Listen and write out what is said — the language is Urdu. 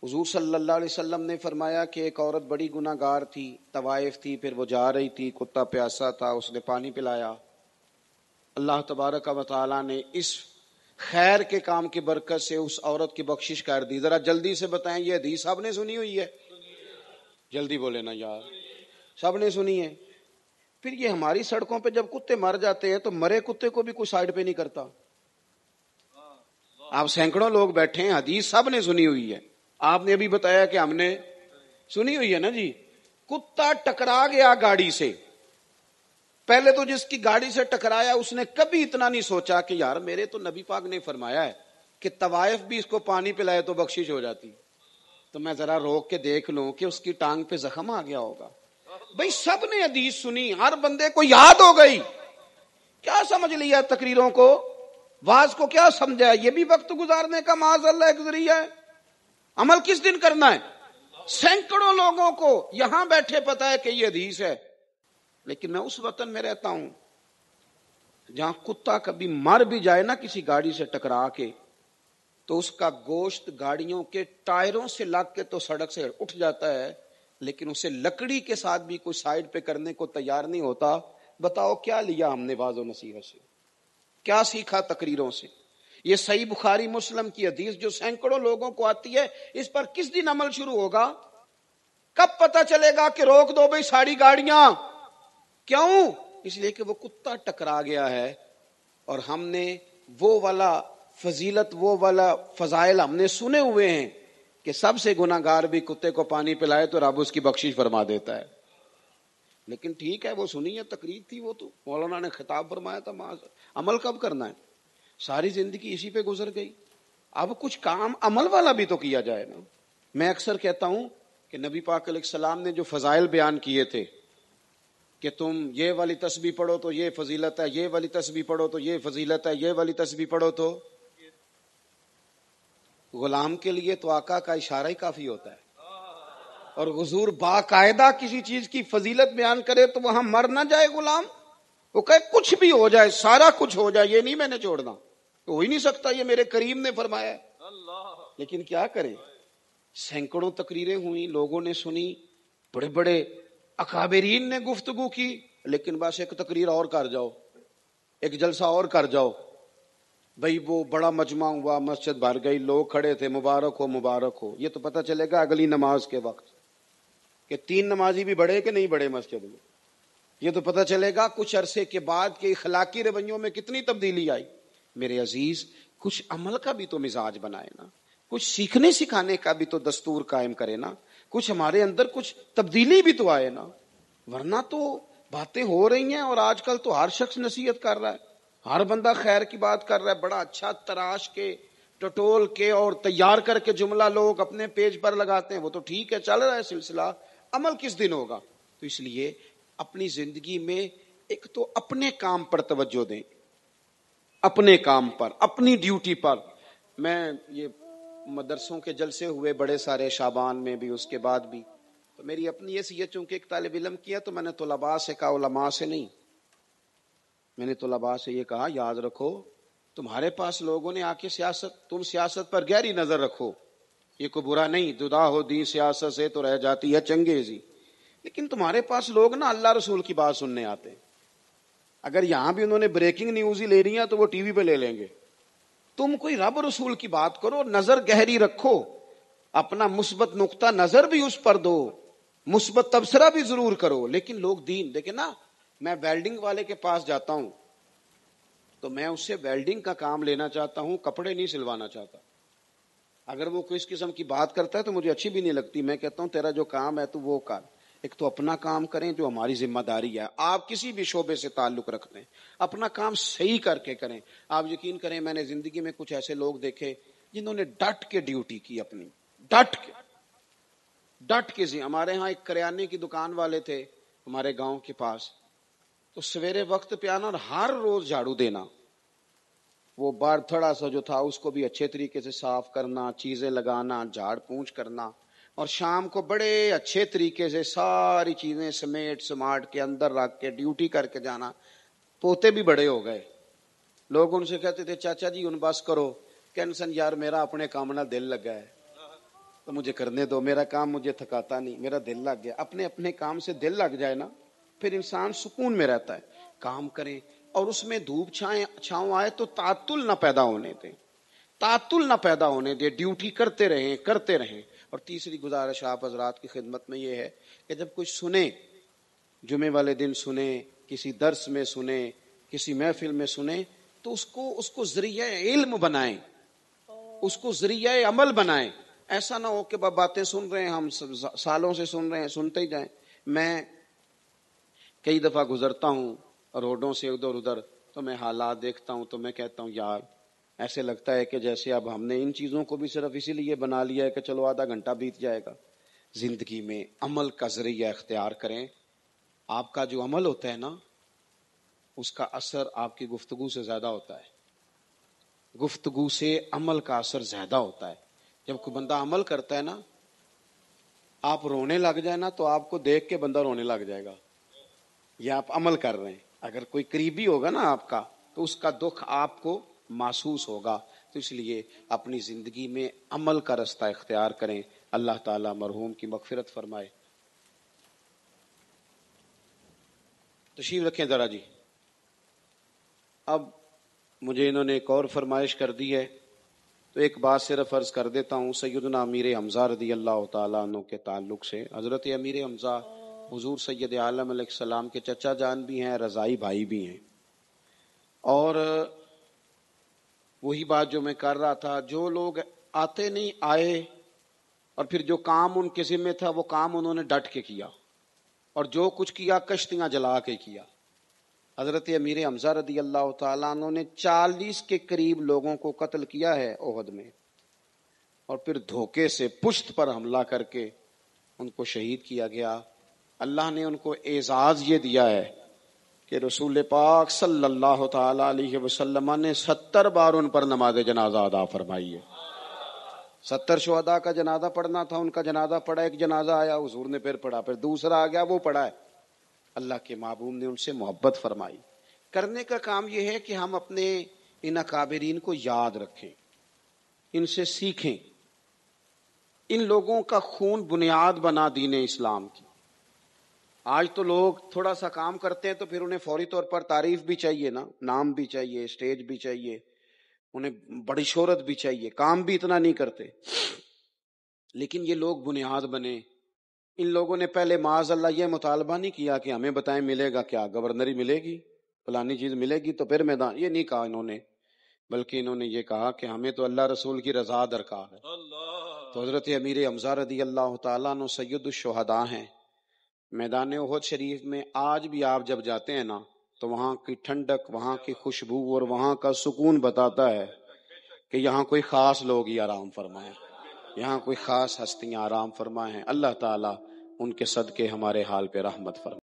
حضور صلی اللہ علیہ وسلم نے فرمایا کہ ایک عورت بڑی گناہ گار تھی، طوائف تھی، پھر وہ جا رہی تھی، کتا پیاسا تھا، اس نے پانی پلایا. اللہ تبارک و تعالیٰ نے اس خیر کے کام کی برکت سے اس عورت کی بخشش کر دی. ذرا جلدی سے بتائیں یہ حدیث سب نے سنی ہوئی ہے؟ جلدی بولے نا یار، سب نے سنی ہے. پھر یہ ہماری سڑکوں پہ جب کتے مر جاتے ہیں تو مرے کتے کو بھی کوئی سائڈ پہ نہیں کرتا. آپ سینکڑوں لوگ بیٹھے ہیں، حدیث سب نے سنی ہوئی ہے. آپ نے ابھی بتایا کہ ہم نے سنی ہوئی ہے نا جی. کتا ٹکرا گیا گاڑی سے، پہلے تو جس کی گاڑی سے ٹکرایا اس نے کبھی اتنا نہیں سوچا کہ یار میرے تو نبی پاک نے فرمایا ہے کہ طوائف بھی اس کو پانی پلائے تو بخشش ہو جاتی، تو میں ذرا روک کے دیکھ لوں کہ اس کی ٹانگ پہ زخم آ گیا ہوگا. بھئی سب نے حدیث سنی، ہر بندے کو یاد ہو گئی. کیا سمجھ لیا تقریروں کو، واز کو کیا سمجھا؟ یہ بھی وقت گزارنے کا معاذ اللہ ایک ذریعہ ہے. عمل کس دن کرنا ہے؟ سینکڑوں لوگوں کو یہاں بیٹھے پتا ہے کہ یہ حدیث ہے، لیکن میں اس وطن میں رہتا ہوں جہاں کتا کبھی مر بھی جائے نا کسی گاڑی سے ٹکرا کے تو اس کا گوشت گاڑیوں کے ٹائروں سے لگ کے تو سڑک سے اٹھ جاتا ہے، لیکن اسے لکڑی کے ساتھ بھی کوئی سائڈ پہ کرنے کو تیار نہیں ہوتا. بتاؤ کیا لیا ہم نے واعظ و نصیحت سے، کیا سیکھا تقریروں سے؟ یہ صحیح بخاری مسلم کی حدیث جو سینکڑوں لوگوں کو آتی ہے، اس پر کس دن عمل شروع ہوگا؟ کب پتا چلے گا کہ روک دو بھئی ساری گاڑیاں؟ کیوں؟ اس لیے کہ وہ کتا ٹکرا گیا ہے اور ہم نے وہ والا فضیلت، وہ والا فضائل ہم نے سنے ہوئے ہیں کہ سب سے گناہ گار بھی کتے کو پانی پلائے تو رب اس کی بخشش فرما دیتا ہے. لیکن ٹھیک ہے، وہ سنی ہے، تقریر تھی، وہ تو مولانا نے خطاب فرمایا تھا. عمل کب کرنا ہے؟ ساری زندگی اسی پہ گزر گئی. اب کچھ کام عمل والا بھی تو کیا جائے نا. میں اکثر کہتا ہوں کہ نبی پاک علیہ السلام نے جو فضائل بیان کیے تھے کہ تم یہ والی تسبیح پڑھو تو یہ فضیلت ہے، یہ والی تسبیح پڑھو تو یہ فضیلت ہے، یہ والی تسبیح پڑھو تو، غلام کے لیے تو آقا کا اشارہ ہی کافی ہوتا ہے. اور حضور باقاعدہ کسی چیز کی فضیلت بیان کرے تو وہاں مر نہ جائے غلام، وہ کہے کچھ بھی ہو جائے، سارا کچھ ہو جائے، یہ نہیں میں نے چھوڑنا، تو ہو ہی نہیں سکتا، یہ میرے کریم نے فرمایا ہے. لیکن کیا کریں، سینکڑوں تقریریں ہوئی، لوگوں نے سنی، بڑے بڑے اکابرین نے گفتگو کی، لیکن بس ایک تقریر اور کر جاؤ، ایک جلسہ اور کر جاؤ. بھئی وہ بڑا مجمع ہوا، مسجد بھر گئی، لوگ کھڑے تھے، مبارک ہو مبارک ہو. یہ تو پتہ چلے گا اگلی نماز کے وقت کہ 3 نمازی بھی بڑھے کہ نہیں بڑھے مسجد میں. یہ تو پتہ چلے گا کچھ عرصے کے بعد کہ اخلاقی رویوں میں کتنی تبدیلی آئی. میرے عزیز، کچھ عمل کا بھی تو مزاج بنائے نا، کچھ سیکھنے سکھانے کا بھی تو دستور قائم کرے نا، کچھ ہمارے اندر کچھ تبدیلی بھی تو آئے نا. ورنہ تو باتیں ہو رہی ہیں اور آج کل تو ہر شخص نصیحت کر رہا ہے، ہر بندہ خیر کی بات کر رہا ہے، بڑا اچھا تراش کے ٹٹول کے اور تیار کر کے جملہ لوگ اپنے پیج پر لگاتے ہیں. وہ تو ٹھیک ہے، چل رہا ہے سلسلہ، عمل کس دن ہوگا؟ تو اس لیے اپنی زندگی میں ایک تو اپنے کام پر توجہ دیں، اپنے کام پر، اپنی ڈیوٹی پر. میں یہ مدرسوں کے جلسے ہوئے بڑے سارے، شعبان میں بھی، اس کے بعد بھی، تو میری اپنی حیثیت چونکہ ایک طالب علم کیا تو میں نے طلباء سے کہا، علماء سے نہیں، میں نے طلباء سے یہ کہا یاد رکھو تمہارے پاس لوگوں نے آ کے سیاست، تم سیاست پر گہری نظر رکھو، یہ کوئی برا نہیں، جدا ہو دی سیاست سے تو رہ جاتی ہے چنگیزی، لیکن تمہارے پاس لوگ نا اللہ رسول کی بات سننے آتے ہیں. اگر یہاں بھی انہوں نے بریکنگ نیوز ہی لے رہی ہیں تو وہ ٹی وی پہ لے لیں گے. تم کوئی رب رسول کی بات کرو، نظر گہری رکھو، اپنا مثبت نقطہ نظر بھی اس پر دو، مثبت تبصرہ بھی ضرور کرو. لیکن لوگ دین دیکھیں نا، میں ویلڈنگ والے کے پاس جاتا ہوں تو میں اس سے ویلڈنگ کا کام لینا چاہتا ہوں، کپڑے نہیں سلوانا چاہتا. اگر وہ کس قسم کی بات کرتا ہے تو مجھے اچھی بھی نہیں لگتی. میں کہتا ہوں تیرا جو کام ہے تو وہ کر، ایک تو اپنا کام کریں جو ہماری ذمہ داری ہے. آپ کسی بھی شعبے سے تعلق رکھتے ہیں، اپنا کام صحیح کر کے کریں. آپ یقین کریں میں نے زندگی میں کچھ ایسے لوگ دیکھے جنہوں نے ڈٹ کے ڈیوٹی کی اپنی، ڈٹ کے. ہمارے ہاں ایک کریانے کی دکان والے تھے ہمارے گاؤں کے پاس، تو سویرے وقت پہ آنا اور ہر روز جھاڑو دینا. وہ بار تھوڑا سا جو تھا اس کو بھی اچھے طریقے سے صاف کرنا، چیزیں لگانا، جھاڑ پونچھ کرنا، اور شام کو بڑے اچھے طریقے سے ساری چیزیں سمیٹ سماٹ کے اندر رکھ کے ڈیوٹی کر کے جانا. پوتے بھی بڑے ہو گئے، لوگ ان سے کہتے تھے چاچا جی ان بس کرو، کینسن یار میرا اپنے کام نہ دل لگا ہے. تو مجھے کرنے دو، میرا کام مجھے تھکاتا نہیں، میرا دل لگ گیا۔ اپنے اپنے کام سے دل لگ جائے نا، پھر انسان سکون میں رہتا ہے۔ کام کریں اور اس میں دھوپ چھاؤں آئے تو تعطل نہ پیدا ہونے دیں، تعطل نہ پیدا ہونے دیں، ڈیوٹی کرتے رہیں کرتے رہیں۔ اور تیسری گزارش آپ حضرات کی خدمت میں یہ ہے کہ جب کچھ سنیں، جمعے والے دن سنیں، کسی درس میں سنیں، کسی محفل میں سنیں، تو اس کو ذریعہ علم بنائیں، اس کو ذریعہ عمل بنائیں۔ ایسا نہ ہو کہ باتیں سن رہے ہیں، ہم سالوں سے سن رہے ہیں، سنتے ہی جائیں۔ میں کئی دفعہ گزرتا ہوں روڈوں سے ادھر ادھر، تو میں حالات دیکھتا ہوں تو میں کہتا ہوں یار ایسے لگتا ہے کہ جیسے اب ہم نے ان چیزوں کو بھی صرف اسی لیے بنا لیا ہے کہ چلو آدھا گھنٹہ بیت جائے گا۔ زندگی میں عمل کا ذریعہ اختیار کریں۔ آپ کا جو عمل ہوتا ہے نا، اس کا اثر آپ کی گفتگو سے زیادہ ہوتا ہے، گفتگو سے عمل کا اثر زیادہ ہوتا ہے۔ جب کوئی بندہ عمل کرتا ہے نا، آپ رونے لگ جائے نا تو آپ کو دیکھ کے بندہ رونے لگ جائے گا، یا آپ عمل کر رہے ہیں۔ اگر کوئی قریبی ہوگا نا آپ کا تو اس کا دکھ آپ کو محسوس ہوگا۔ تو اس لیے اپنی زندگی میں عمل کا رستہ اختیار کریں۔ اللہ تعالیٰ مرحوم کی مغفرت فرمائے۔ تشریف رکھیں ذرا جی۔ اب مجھے انہوں نے ایک اور فرمائش کر دی ہے، تو ایک بات صرف عرض کر دیتا ہوں۔ سیدنا امیر حمزہ رضی اللہ تعالیٰ عنہ کے تعلق سے، حضرت امیر حمزہ حضور سید عالم علیہ السلام کے چچا جان بھی ہیں، رضائی بھائی بھی ہیں۔ اور وہی بات جو میں کر رہا تھا، جو لوگ آتے نہیں آئے، اور پھر جو کام ان کے ذمہ تھا وہ کام انہوں نے ڈٹ کے کیا، اور جو کچھ کیا کشتیاں جلا کے کیا۔ حضرت امیر حمزہ رضی اللہ تعالیٰ عنہ نے 40 کے قریب لوگوں کو قتل کیا ہے احد میں، اور پھر دھوکے سے پشت پر حملہ کر کے ان کو شہید کیا گیا۔ اللہ نے ان کو اعزاز یہ دیا ہے کہ رسول پاک صلی اللہ تعالی علیہ وسلم نے 70 بار ان پر نماز جنازہ ادا فرمائی ہے۔ 70 شہداء کا جنازہ پڑھنا تھا، ان کا جنازہ پڑھا، ایک جنازہ آیا حضور نے پھر پڑھا، پھر دوسرا آ گیا وہ پڑھا ہے۔ اللہ کے محبوب نے ان سے محبت فرمائی۔ کرنے کا کام یہ ہے کہ ہم اپنے ان اکابرین کو یاد رکھیں، ان سے سیکھیں۔ ان لوگوں کا خون بنیاد بنا دین اسلام کی۔ آج تو لوگ تھوڑا سا کام کرتے ہیں تو پھر انہیں فوری طور پر تعریف بھی چاہیے نا، نام بھی چاہیے، اسٹیج بھی چاہیے، انہیں بڑی شہرت بھی چاہیے، کام بھی اتنا نہیں کرتے۔ لیکن یہ لوگ بنیاد بنے۔ ان لوگوں نے پہلے معاذ اللہ یہ مطالبہ نہیں کیا کہ ہمیں بتائیں ملے گا کیا، گورنری ملے گی، فلانی چیز ملے گی تو پھر میدان، یہ نہیں کہا انہوں نے، بلکہ انہوں نے یہ کہا کہ ہمیں تو اللہ رسول کی رضا درکار ہے۔ تو حضرت امیر حمزہ رضی اللہ تعالیٰ عنہ سید الشہداء ہیں۔ میدان احد شریف میں آج بھی آپ جب جاتے ہیں نا تو وہاں کی ٹھنڈک، وہاں کی خوشبو اور وہاں کا سکون بتاتا ہے کہ یہاں کوئی خاص لوگ ہی آرام فرمائیں، یہاں کوئی خاص ہستیاں آرام فرمائیں۔ اللہ تعالیٰ ان کے صدقے ہمارے حال پہ رحمت فرمائے۔